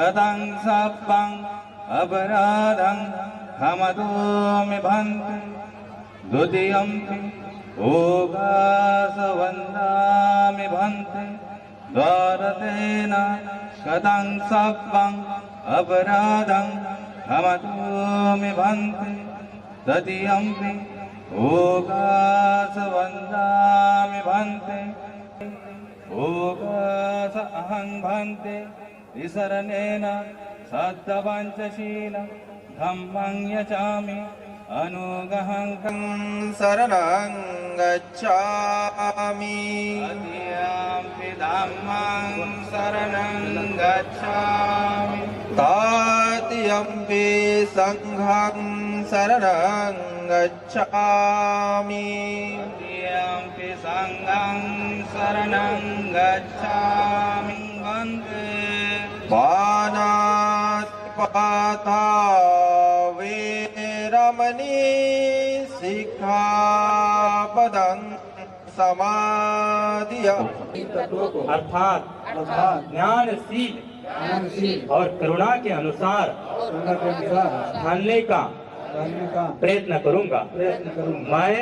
कथं सप्पं अपराधं खमतोमि भन्ते द्वितीयम्पि भोगासवन्दामि भन्ते द्वारतेन कथं सप्पं अपराधं खमतोमि भन्ते तृतीयम्पि भोगासवन्दामि भन्ते भोगास अहं भन्ते विसरणेन सद्पञ्चशील धम्मं यचामि अनुगहं शरणं गच्छामि तृतीयम्पि धम्मं शरणं गच्छामि तृतीयम्पि संघं शरणं गच्छामि तृतीयम्पि संघं शरणं गच्छामि वन्दे पानातिपाता वेरमणि सिक्खापदं समादियामि। अर्थात ज्ञानशील और करुणा के अनुसार ढालने का प्रयत्न करूंगा। मैं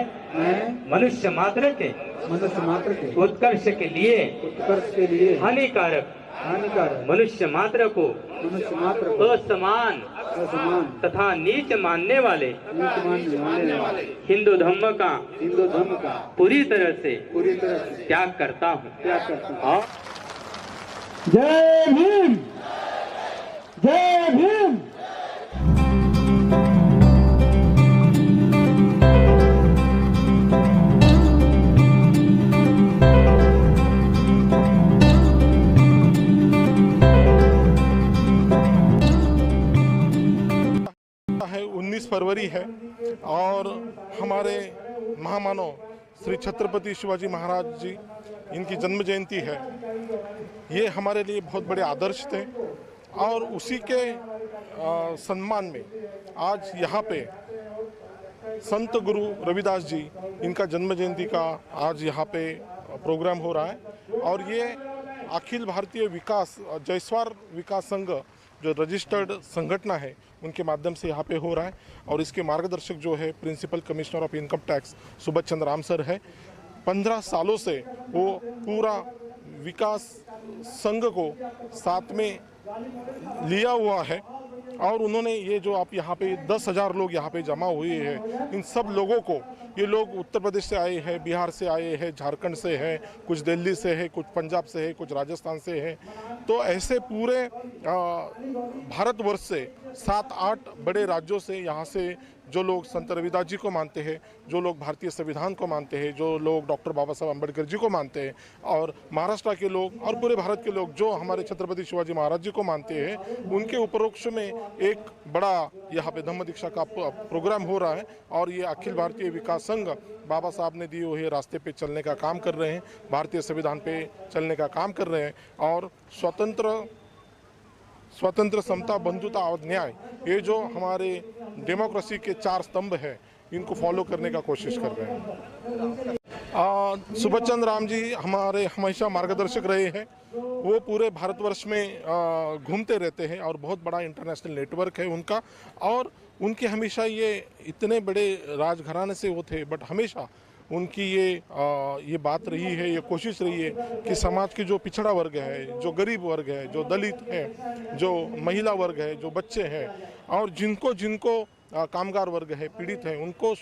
मनुष्य मात्र के उत्कर्ष के लिए हानिकारक मनुष्य मात्र को असमान तथा नीच मानने वाले हिंदू धर्म का पूरी तरह से त्याग करता हूँ। जय भीम, जय भीम। है 19 फरवरी है और हमारे महामानव श्री छत्रपति शिवाजी महाराज जी इनकी जन्म जयंती है। ये हमारे लिए बहुत बड़े आदर्श थे और उसी के सम्मान में आज यहाँ पे संत गुरु रविदास जी इनका जन्म जयंती का आज यहाँ पे प्रोग्राम हो रहा है और ये अखिल भारतीय विकास जयस्वार विकास संघ जो रजिस्टर्ड संगठन है उनके माध्यम से यहाँ पे हो रहा है और इसके मार्गदर्शक जो है principal commissioner of income tax Subodh Chandra Ram sir है। 15 सालों से वो पूरा विकास संघ को साथ में लिया हुआ है और उन्होंने ये जो आप यहाँ पे 10,000 लोग यहाँ पे जमा हुए हैं, इन सब लोगों को, ये लोग उत्तर प्रदेश से आए हैं, बिहार से आए हैं, झारखंड से हैं, कुछ दिल्ली से है, कुछ पंजाब से है, कुछ राजस्थान से है, तो ऐसे पूरे भारतवर्ष से 7-8 बड़े राज्यों से यहाँ से जो लोग संत रविदास जी को मानते हैं, जो लोग भारतीय संविधान को मानते हैं, जो लोग डॉक्टर बाबा साहब अम्बेडकर जी को मानते हैं और महाराष्ट्र के लोग और पूरे भारत के लोग जो हमारे छत्रपति शिवाजी महाराज जी को मानते हैं, उनके उपरोक्ष में एक बड़ा यहाँ पे धम्म दीक्षा का प्रोग्राम हो रहा है और ये अखिल भारतीय विकास संघ बाबा साहब ने दिए हुए रास्ते पे चलने का काम कर रहे हैं, भारतीय संविधान पे चलने का काम कर रहे हैं और स्वतंत्र समता बंधुता और न्याय, ये जो हमारे डेमोक्रेसी के 4 स्तंभ है, इनको फॉलो करने का कोशिश कर रहे हैं। सुबोध चंद्र राम जी हमारे हमेशा मार्गदर्शक रहे हैं। वो पूरे भारतवर्ष में घूमते रहते हैं और बहुत बड़ा इंटरनेशनल नेटवर्क है उनका और उनके हमेशा ये इतने बड़े राजघराने से वो थे, बट हमेशा उनकी ये बात रही है, ये कोशिश रही है कि समाज के जो पिछड़ा वर्ग है, जो गरीब वर्ग है, जो दलित है, जो महिला वर्ग है, जो बच्चे हैं और जिनको कामगार वर्ग है, पीड़ित है, उनको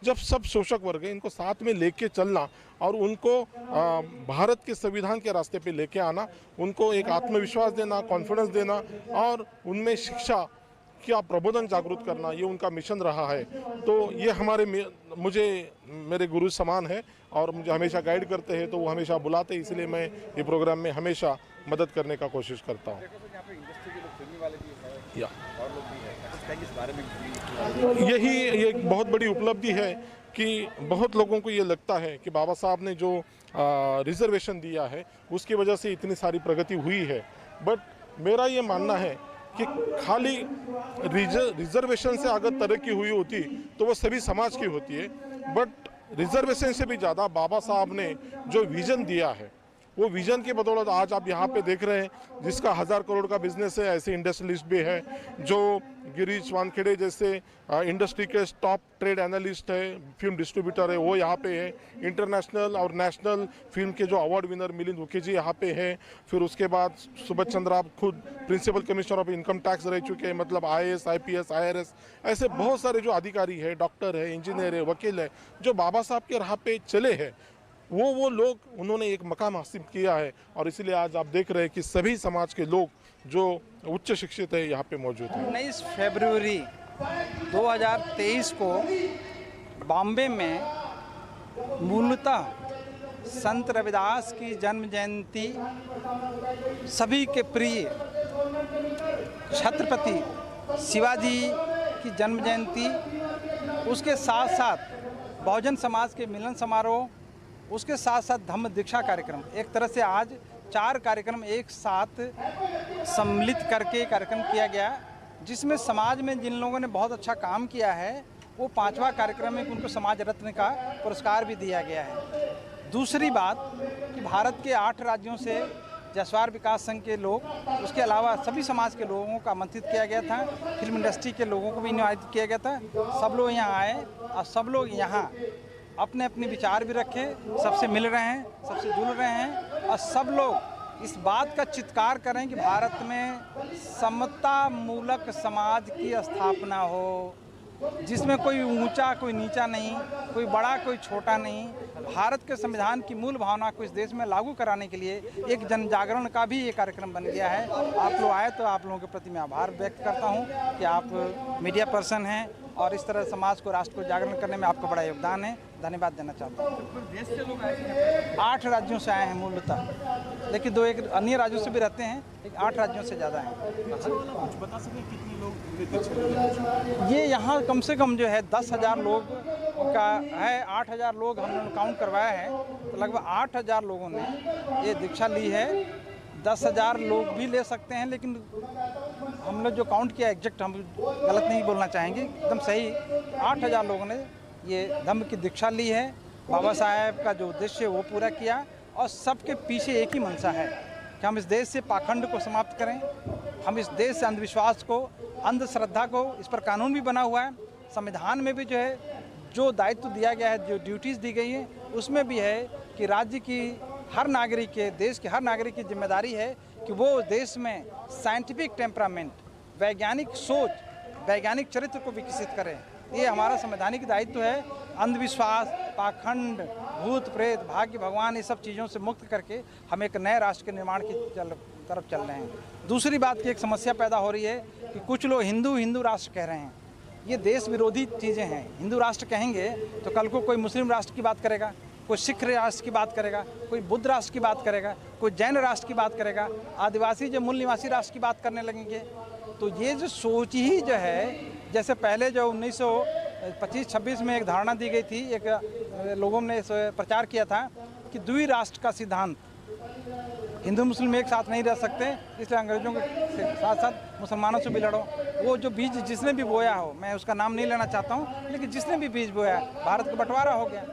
जब सब शोषक वर्ग है, इनको साथ में लेके चलना और उनको भारत के संविधान के रास्ते पे लेके आना, उनको एक आत्मविश्वास देना, कॉन्फिडेंस देना और उनमें शिक्षा क्या प्रबोधन जागरूक करना, ये उनका मिशन रहा है। तो ये मेरे गुरु समान है और मुझे हमेशा गाइड करते हैं, तो वो हमेशा बुलाते हैं, इसलिए मैं ये प्रोग्राम में हमेशा मदद करने का कोशिश करता हूँ। यही एक बहुत बड़ी उपलब्धि है कि बहुत लोगों को ये लगता है कि बाबा साहब ने जो रिजर्वेशन दिया है उसकी वजह से इतनी सारी प्रगति हुई है, बट मेरा ये मानना है कि खाली रिजर्वेशन से अगर तरक्की हुई होती तो वो सभी समाज की होती है, बट रिजर्वेशन से भी ज़्यादा बाबा साहब ने जो विज़न दिया है वो विजन के बदौलत आज आप यहाँ पे देख रहे हैं जिसका 1000 करोड़ का बिजनेस है, ऐसे इंडस्ट्रियलिस्ट भी है जो गिरीश वानखेड़े जैसे इंडस्ट्री के टॉप ट्रेड एनालिस्ट है, फिल्म डिस्ट्रीब्यूटर है, वो यहाँ पे है। इंटरनेशनल और नेशनल फिल्म के जो अवार्ड विनर मिलिंद मुखर्जी यहाँ पे है। फिर उसके बाद सुभाष चंद्र आप खुद principal commissioner of income tax रह चुके हैं, मतलब IAS, IPS, IRS, ऐसे बहुत सारे जो अधिकारी है, डॉक्टर है, इंजीनियर है, वकील है, जो बाबा साहब के राह पे चले हैं, वो लोग उन्होंने एक मकाम हासिल किया है। और इसीलिए आज आप देख रहे हैं कि सभी समाज के लोग जो उच्च शिक्षित है यहाँ पे मौजूद हैं। 19 फरवरी 2023 को बॉम्बे में मूलतः संत रविदास की जन्म जयंती, सभी के प्रिय छत्रपति शिवाजी की जन्म जयंती, उसके साथ साथ बहुजन समाज के मिलन समारोह, उसके साथ साथ धम्म दीक्षा कार्यक्रम, एक तरह से आज 4 कार्यक्रम एक साथ सम्मिलित करके कार्यक्रम किया गया, जिसमें समाज में जिन लोगों ने बहुत अच्छा काम किया है वो 5वां कार्यक्रम में उनको समाज रत्न का पुरस्कार भी दिया गया है। दूसरी बात कि भारत के 8 राज्यों से जसवार विकास संघ के लोग, उसके अलावा सभी समाज के लोगों को आमंत्रित किया गया था, फिल्म इंडस्ट्री के लोगों को भी इनवाइट किया गया था। सब लोग यहाँ आए और सब लोग यहाँ अपने अपने विचार भी रखे, सबसे मिल रहे हैं, सबसे जुड़ रहे हैं और सब लोग इस बात का चित्कार करें कि भारत में समता मूलक समाज की स्थापना हो, जिसमें कोई ऊंचा कोई नीचा नहीं, कोई बड़ा कोई छोटा नहीं। भारत के संविधान की मूल भावना को इस देश में लागू कराने के लिए एक जन जागरण का भी ये कार्यक्रम बन गया है। आप लोग आए तो आप लोगों के प्रति मैं आभार व्यक्त करता हूँ कि आप मीडिया पर्सन हैं और इस तरह समाज को, राष्ट्र को जागरण करने में आपका बड़ा योगदान है। धन्यवाद देना चाहता हूँ। देश से लोग आए थे? 8 राज्यों से आए हैं मूलतः, लेकिन 2-1 अन्य राज्यों से भी रहते हैं, लेकिन 8 राज्यों से ज़्यादा हैं। कुछ बता सकें कितने लोग? ये यहाँ कम से कम जो है 10,000 लोग का है, 8,000 लोग हमने काउंट करवाया है, तो लगभग 8,000 लोगों ने ये दीक्षा ली है। 10,000 लोग भी ले सकते हैं, लेकिन हम लोग जो काउंट किया एग्जैक्ट हम गलत नहीं बोलना चाहेंगे, एकदम सही 8,000 लोगों ने ये धम्म की दीक्षा ली है। बाबा साहेब का जो उद्देश्य है वो पूरा किया और सबके पीछे एक ही मंशा है कि हम इस देश से पाखंड को समाप्त करें, हम इस देश से अंधविश्वास को, अंधश्रद्धा को, इस पर कानून भी बना हुआ है, संविधान में भी जो है जो दायित्व दिया गया है, जो ड्यूटीज़ दी गई हैं, उसमें भी है कि राज्य की हर नागरिक के, देश के हर नागरिक की जिम्मेदारी है कि वो देश में साइंटिफिक टेम्परामेंट, वैज्ञानिक सोच, वैज्ञानिक चरित्र को विकसित करें। ये हमारा संवैधानिक दायित्व है। अंधविश्वास, पाखंड, भूत प्रेत, भाग्य भगवान, ये सब चीज़ों से मुक्त करके हम एक नए राष्ट्र के निर्माण की तरफ चल रहे हैं। दूसरी बात की एक समस्या पैदा हो रही है कि कुछ लोग हिंदू राष्ट्र कह रहे हैं। ये देश विरोधी चीज़ें हैं। हिंदू राष्ट्र कहेंगे तो कल को कोई मुस्लिम राष्ट्र की बात करेगा, कोई सिख राष्ट्र की बात करेगा, कोई बुद्ध राष्ट्र की बात करेगा, कोई जैन राष्ट्र की बात करेगा, आदिवासी जो मूल निवासी राष्ट्र की बात करने लगेंगे। तो ये जो सोच ही जो है, जैसे पहले जो 1925-26 में एक धारणा दी गई थी, एक लोगों ने प्रचार किया था कि द्वि राष्ट्र का सिद्धांत, हिंदू मुस्लिम एक साथ नहीं रह सकते, इसलिए अंग्रेजों के साथ साथ मुसलमानों से भी लड़ो। वो जो बीज जिसने भी बोया हो, मैं उसका नाम नहीं लेना चाहता हूँ, लेकिन जिसने भी बीज बोया, भारत का बंटवारा हो गया।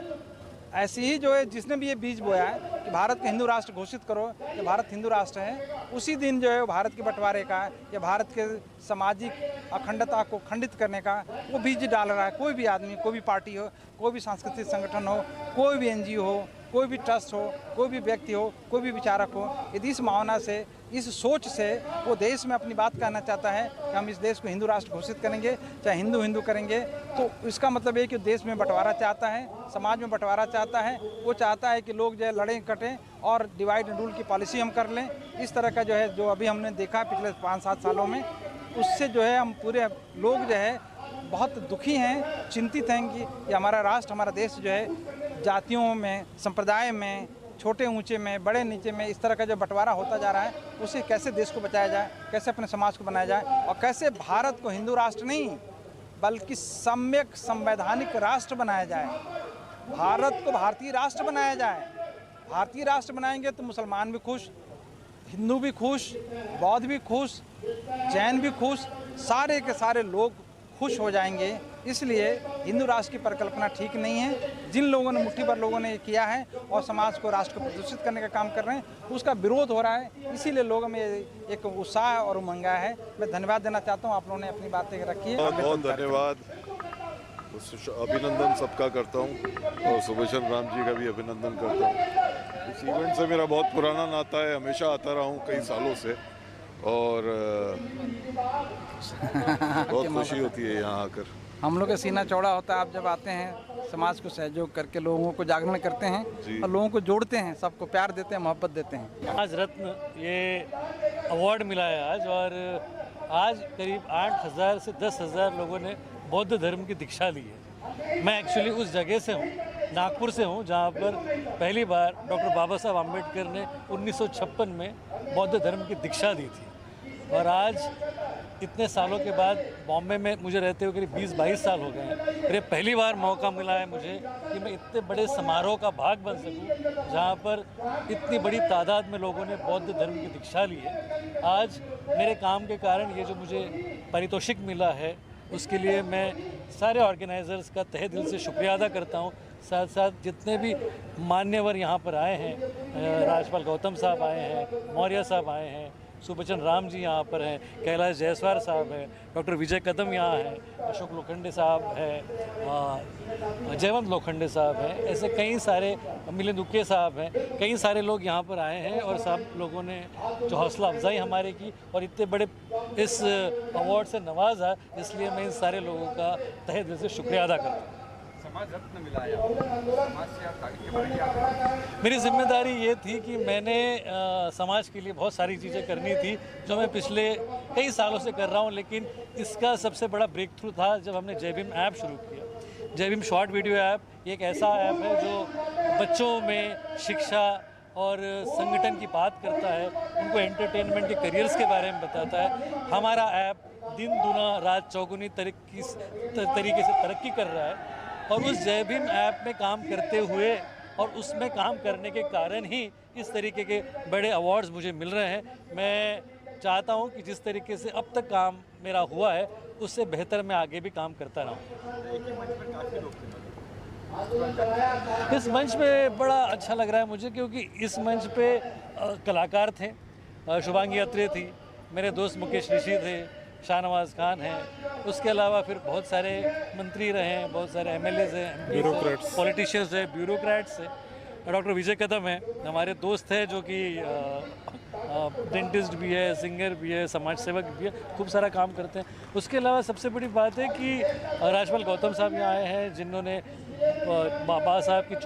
ऐसे ही जो है जिसने भी ये बीज बोया है कि भारत को हिंदू राष्ट्र घोषित करो, कि भारत हिंदू राष्ट्र है, उसी दिन जो है भारत के बंटवारे का या भारत के सामाजिक अखंडता को खंडित करने का वो बीज डाल रहा है। कोई भी आदमी, कोई भी पार्टी हो, कोई भी सांस्कृतिक संगठन हो, कोई भी NGO हो, कोई भी ट्रस्ट हो, कोई भी व्यक्ति हो, कोई भी विचारक हो, यदि इस भावना से, इस सोच से वो देश में अपनी बात कहना चाहता है कि हम इस देश को हिंदू राष्ट्र घोषित करेंगे, चाहे हिंदू करेंगे, तो इसका मतलब है कि देश में बंटवारा चाहता है, समाज में बंटवारा चाहता है। वो चाहता है कि लोग जो है लड़ें कटें और डिवाइड एंड रूल की पॉलिसी हम कर लें। इस तरह का जो है, जो अभी हमने देखा पिछले 5-7 सालों में, उससे जो है हम पूरे लोग जो है बहुत दुखी हैं, चिंतित हैं कि हमारा राष्ट्र, हमारा देश जो है जातियों में, संप्रदाय में, छोटे ऊंचे में, बड़े नीचे में, इस तरह का जो बंटवारा होता जा रहा है, उससे कैसे देश को बचाया जाए, कैसे अपने समाज को बनाया जाए और कैसे भारत को हिंदू राष्ट्र नहीं बल्कि सम्यक संवैधानिक राष्ट्र बनाया जाए। भारत को भारतीय राष्ट्र बनाया जाए। भारतीय राष्ट्र बनाएंगे तो मुसलमान भी खुश, हिंदू भी खुश, बौद्ध भी खुश, जैन भी खुश, सारे के सारे लोग खुश हो जाएंगे। इसलिए हिंदू राष्ट्र की परिकल्पना ठीक नहीं है। जिन लोगों ने मुट्ठी भर लोगों ने ये किया है और समाज को, राष्ट्र को प्रदूषित करने का काम कर रहे हैं, उसका विरोध हो रहा है। इसीलिए लोगों में एक उत्साह और उमंग है। मैं धन्यवाद देना चाहता हूँ, आप लोगों ने अपनी बातें रखी है। बहुत बहुत धन्यवाद, अभिनंदन सबका करता हूँ और सुभेशन राम जी का भी अभिनंदन करता हूँ। इस इवेंट से मेरा बहुत पुराना नाता है, हमेशा आता रहा हूँ कई सालों से और बहुत खुशी होती है यहाँ आकर। हम लोग का सीना चौड़ा होता है, आप जब आते हैं समाज को सहयोग करके लोगों को जागरण करते हैं और लोगों को जोड़ते हैं, सबको प्यार देते हैं, मोहब्बत देते हैं। आज रत्न ये अवार्ड मिला है आज, और आज करीब 8,000 से 10,000 लोगों ने बौद्ध धर्म की दीक्षा ली है। मैं एक्चुअली उस जगह से हूँ, नागपुर से हूँ, जहाँ पर पहली बार डॉक्टर बाबा साहब आम्बेडकर ने 1956 में बौद्ध धर्म की दीक्षा दी थी। और आज इतने सालों के बाद बॉम्बे में मुझे रहते हुए करीब 20-22 साल हो गए हैं, और ये पहली बार मौका मिला है मुझे कि मैं इतने बड़े समारोह का भाग बन सकूं, जहां पर इतनी बड़ी तादाद में लोगों ने बौद्ध धर्म की दीक्षा ली है। आज मेरे काम के कारण ये जो मुझे पारितोषिक मिला है, उसके लिए मैं सारे ऑर्गेनाइजर्स का तहे दिल से शुक्रिया अदा करता हूँ। साथ साथ जितने भी मान्यवर यहाँ पर आए हैं, राज्यपाल गौतम साहब आए हैं, मौर्य साहब आए हैं, सुबचन राम जी यहाँ पर हैं, कैलाश जायसवाल साहब हैं, डॉक्टर विजय कदम यहाँ हैं, अशोक लोखंडे साहब हैं, जयवंत लोखंडे साहब हैं, ऐसे कई सारे, मिलिंद उके साहब हैं, कई सारे लोग यहाँ पर आए हैं और सब लोगों ने जो हौसला अफजाई हमारे की और इतने बड़े इस अवार्ड से नवाजा, इसलिए मैं इन सारे लोगों का तहे दिल से शुक्रिया अदा करता हूँ। समाज रत्न मिला है, समाज से आप आगे के बारे में क्या? मेरी जिम्मेदारी ये थी कि मैंने समाज के लिए बहुत सारी चीज़ें करनी थी जो मैं पिछले कई सालों से कर रहा हूँ, लेकिन इसका सबसे बड़ा ब्रेक थ्रू था जब हमने जय भीम ऐप शुरू किया। जय भीम शॉर्ट वीडियो ऐप ये एक ऐसा ऐप है जो बच्चों में शिक्षा और संगठन की बात करता है, उनको एंटरटेनमेंट के करियर्स के बारे में बताता है। हमारा ऐप दिन दुना रात चौगुनी तरीके से तरक्की कर रहा है, और उस जय भीम ऐप में काम करते हुए और उसमें काम करने के कारण ही इस तरीके के बड़े अवार्ड्स मुझे मिल रहे हैं। मैं चाहता हूं कि जिस तरीके से अब तक काम मेरा हुआ है उससे बेहतर मैं आगे भी काम करता रहूं। इस मंच पे बड़ा अच्छा लग रहा है मुझे, क्योंकि इस मंच पे कलाकार थे, शुभांगी अत्रे थी, मेरे दोस्त मुकेश ऋषि थे, शाहनवाज खान हैं, उसके अलावा फिर बहुत सारे मंत्री रहे हैं, बहुत सारे एमएलएज हैं, ब्यूरोक्रेट्स, पॉलिटिशियंस हैं, ब्यूरोक्रेट्स हैं, डॉक्टर विजय कदम है हमारे दोस्त हैं जो कि डेंटिस्ट भी है, सिंगर भी है, समाज सेवक भी है, खूब सारा काम करते हैं। उसके अलावा सबसे बड़ी बात है कि राज्यपाल गौतम साहब यहाँ आए हैं, जिन्होंने बाबा साहब की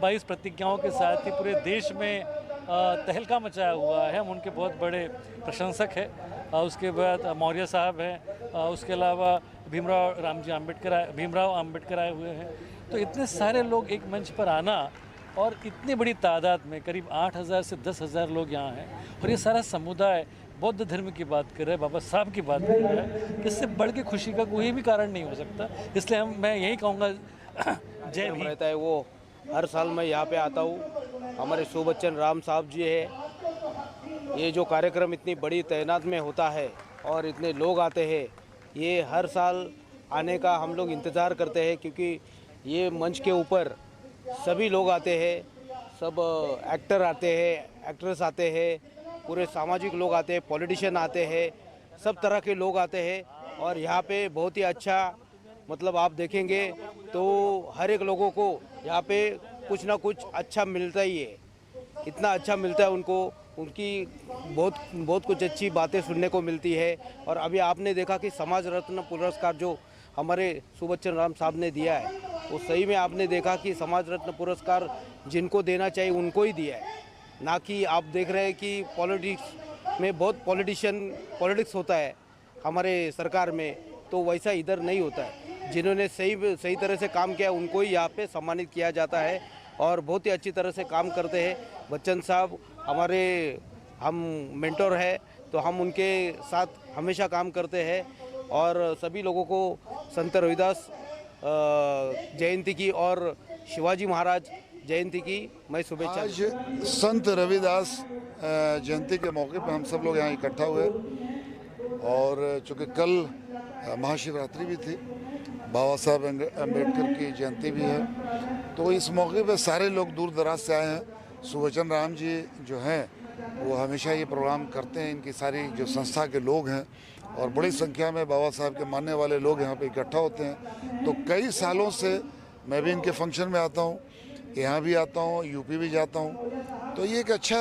22 प्रतिज्ञाओं के साथ ही पूरे देश में तहलका मचाया हुआ है, हम उनके बहुत बड़े प्रशंसक हैं। उसके बाद मौर्य साहब हैं, उसके अलावा भीमराव आम्बेडकर आए हुए हैं। तो इतने सारे लोग एक मंच पर आना और इतनी बड़ी तादाद में करीब 8,000 से 10,000 लोग यहाँ हैं, और ये सारा समुदाय बौद्ध धर्म की बात कर रहे हैं, बाबा साहब की बात कर रहा है, इससे बढ़ के खुशी का कोई भी कारण नहीं हो सकता। इसलिए मैं यही कहूँगा जय भीम। रहता है वो हर साल मैं यहाँ पे आता हूँ। हमारे सुबचन राम साहब जी है, ये जो कार्यक्रम इतनी बड़ी तैनात में होता है और इतने लोग आते हैं, ये हर साल आने का हम लोग इंतज़ार करते हैं, क्योंकि ये मंच के ऊपर सभी लोग आते हैं, सब एक्टर आते हैं, एक्ट्रेस आते हैं, पूरे सामाजिक लोग आते हैं, पॉलिटिशियन आते हैं, सब तरह के लोग आते हैं। और यहाँ पे बहुत ही अच्छा, मतलब आप देखेंगे तो हर एक लोगों को यहाँ पे कुछ ना कुछ अच्छा मिलता ही है, इतना अच्छा मिलता है उनको, उनकी बहुत कुछ अच्छी बातें सुनने को मिलती है। और अभी आपने देखा कि समाज रत्न पुरस्कार जो हमारे सुबचन राम साहब ने दिया है, वो सही में आपने देखा कि समाज रत्न पुरस्कार जिनको देना चाहिए उनको ही दिया है, ना कि आप देख रहे हैं कि पॉलिटिक्स में बहुत पॉलिटिक्स होता है हमारे सरकार में, तो वैसा इधर नहीं होता है। जिन्होंने सही तरह से काम किया उनको ही यहाँ पे सम्मानित किया जाता है, और बहुत ही अच्छी तरह से काम करते हैं। बच्चन साहब हम मेंटोर है, तो हम उनके साथ हमेशा काम करते हैं। और सभी लोगों को संत रविदास जयंती की और शिवाजी महाराज जयंती की मैं शुभेच्छा। आज संत रविदास जयंती के मौके पर हम सब लोग यहाँ इकट्ठा हुए, और चूँकि कल महाशिवरात्रि भी थी, बाबा साहब अम्बेडकर की जयंती भी है। तो इस मौके पर सारे लोग दूर दराज से आए हैं। सुबचन राम जी जो हैं वो हमेशा ये प्रोग्राम करते हैं, इनकी सारी जो संस्था के लोग हैं और बड़ी संख्या में बाबा साहब के मानने वाले लोग यहाँ पे इकट्ठा होते हैं। तो कई सालों से मैं भी इनके फंक्शन में आता हूँ, यहाँ भी आता हूँ, यूपी भी जाता हूँ। तो ये एक अच्छा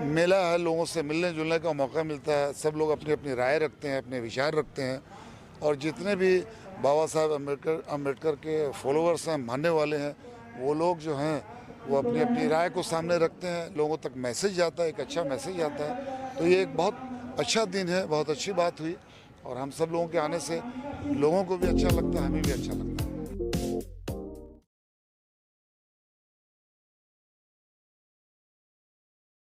मेला है, लोगों से मिलने जुलने का मौका मिलता है। सब लोग अपनी अपनी राय रखते हैं, अपने विचार रखते हैं और जितने भी बाबा साहब अम्बेडकर के फॉलोअर्स हैं, मानने वाले हैं, वो लोग जो हैं वो अपनी अपनी राय को सामने रखते हैं। लोगों तक मैसेज जाता है, एक अच्छा मैसेज आता है। तो ये एक बहुत अच्छा दिन है, बहुत अच्छी बात हुई और हम सब लोगों के आने से लोगों को भी अच्छा लगता है, हमें भी अच्छा लगता है।